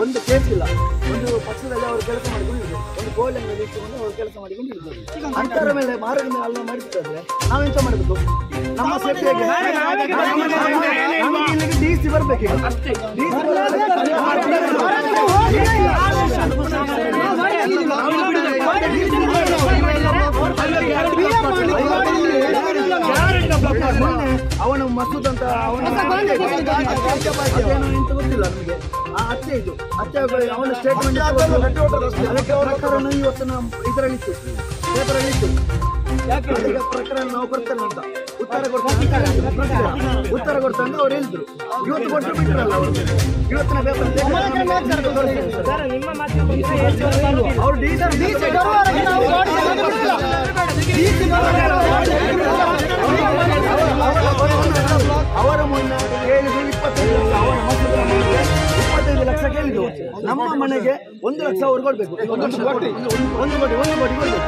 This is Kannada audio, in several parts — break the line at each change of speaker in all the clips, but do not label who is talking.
ಒಂದು ಕೇಸ್ ಇಲ್ಲ, ಒಂದು ಪಕ್ಷದಲ್ಲಿ ಅವರು ಕೆಲಸ ಮಾಡಿದ್ರು, ಒಂದು ಗೋಲ್ಡನ್ನು ಇಟ್ಟುಕೊಂಡು ಅವರು ಕೆಲಸ ಮಾಡಿಕೊಂಡು ಇರ್ಬೋದು. ಅಂತರ ಮೇಲೆ ಮಾರ್ಗದ ಮೇಲೆ ಅಲ್ಲ ಮಾಡಿರ್ತಾರೆ. ನಾವೆಂತ ಮಾಡಬೇಕು? ನಮ್ಮ ಸೇಫ್ಟಿಯಾಗಿ ಇಲ್ಲಿಗೆ DC ಬರ್ಬೇಕು. ಅವನು ಮಸೂದ್ ಅಂತ ಎಂತ ಗೊತ್ತಿಲ್ಲ ನಮಗೆ. ಆ ಅತ್ತೆ ಇದು ಅತ್ತೆ ಅವನ ಸ್ಟೇಟ್ಮೆಂಟ್ ಅದಕ್ಕೆ ಪ್ರಕಾರ ಇವತ್ತು ನಾವು ಇದರಲ್ಲಿತ್ತು, ಪೇಪರಲ್ಲಿತ್ತು. ಯಾಕೆ ಈಗ ಪ್ರಕರಣ ನಾವು ಕೊಡ್ತೇನೆ ಅಂತ ಉತ್ತರ ಕೊಡ್ತೇನೆ ಅಂತ ಅವ್ರು ಹೇಳಿದ್ರು. ಇವತ್ತು ಕೊಟ್ಟು ಬಿಟ್ಟರಲ್ಲ ಅವರು. ಇವತ್ತಿನ ಪೇಪರ್ ಅವರು ಅವರ ಮುನ್ನ ಹೇಳಿದ್ರು 25 ಲಕ್ಷ ಕೇಳಿದ್ರು. ನಮ್ಮ ಮನೆಗೆ 1 ಲಕ್ಷ ಅವ್ರು ಕೊಡ್ಬೇಕು. 1 ಕೋಟಿ ಕೊಡ್ಬೇಕು.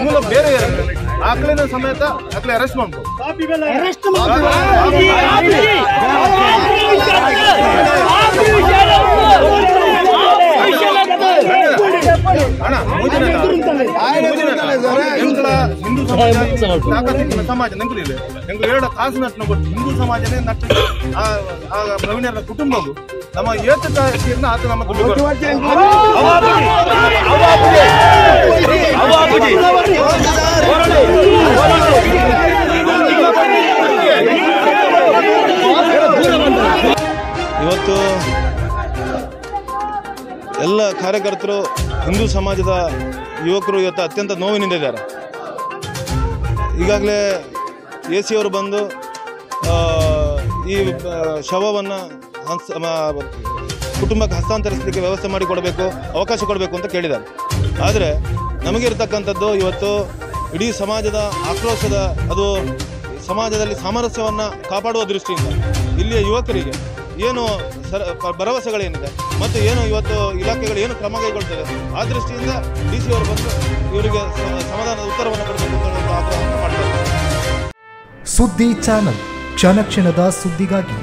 ಮೂಲ ಬೇರೆ ಆಕಳಿನ ಸಮೇತ ಆಕಳಿ ಅರೆಸ್ಟ್ ಮಾಡ್ಬೋದು. ಅಣ್ಣ ಹಿಂದೂ ಸಮಾಜ ತಾಕತ್ತಿನ ಸಮಾಜ ನಂಗಲಿಲ್ಲ ಎಂಗ್ಲು ಎರಡು ಕಾಸು ನಟ್ಟು ಕೊಟ್ಟು ಹಿಂದೂ ಸಮಾಜನೇ ನಟ್ಟು ಆ ಪ್ರವೀಣರ ಕುಟುಂಬವು ನಮ್ಮ ಏತನ ಆತ ನಮ್ಮ
ಇವತ್ತು ಎಲ್ಲ ಕಾರ್ಯಕರ್ತರು ಹಿಂದೂ ಸಮಾಜದ ಯುವಕರು ಇವತ್ತು ಅತ್ಯಂತ ನೋವಿನಿಂದಿದ್ದಾರೆ. ಈಗಾಗಲೇ AC ಅವರು ಬಂದು ಈ ಶವವನ್ನು ಕುಟುಂಬಕ್ಕೆ ಹಸ್ತಾಂತರಿಸಲಿಕ್ಕೆ ವ್ಯವಸ್ಥೆ ಮಾಡಿಕೊಡಬೇಕು, ಅವಕಾಶ ಕೊಡಬೇಕು ಅಂತ ಕೇಳಿದ್ದಾರೆ. ಆದರೆ ನಮಗಿರ್ತಕ್ಕಂಥದ್ದು ಇವತ್ತು ಇಡೀ ಸಮಾಜದ ಆಕ್ರೋಶದ ಅದು ಸಮಾಜದಲ್ಲಿ ಸಾಮರಸ್ಯವನ್ನು ಕಾಪಾಡುವ ದೃಷ್ಟಿಯಿಂದ ಇಲ್ಲಿಯ ಯುವಕರಿಗೆ ಏನು ಭರವಸೆಗಳೇನಿದೆ ಮತ್ತು ಏನು ಇವತ್ತು ಇಲಾಖೆಗಳು ಏನು ಕ್ರಮ ಕೈಗೊಳ್ತದೆ ಆ ದೃಷ್ಟಿಯಿಂದ DC ಅವರು ಬಂದು ಇವರಿಗೆ ಸಮಾಧಾನದ ಉತ್ತರವನ್ನು ಕೊಡಬೇಕು ಅಂತ ಆಗ್ರಹವನ್ನು ಮಾಡ್ತಾರೆ.
ಸುದ್ದಿ ಚಾನಲ್ ಕ್ಷಣ ಕ್ಷಣದ ಸುದ್ದಿಗಾಗಿ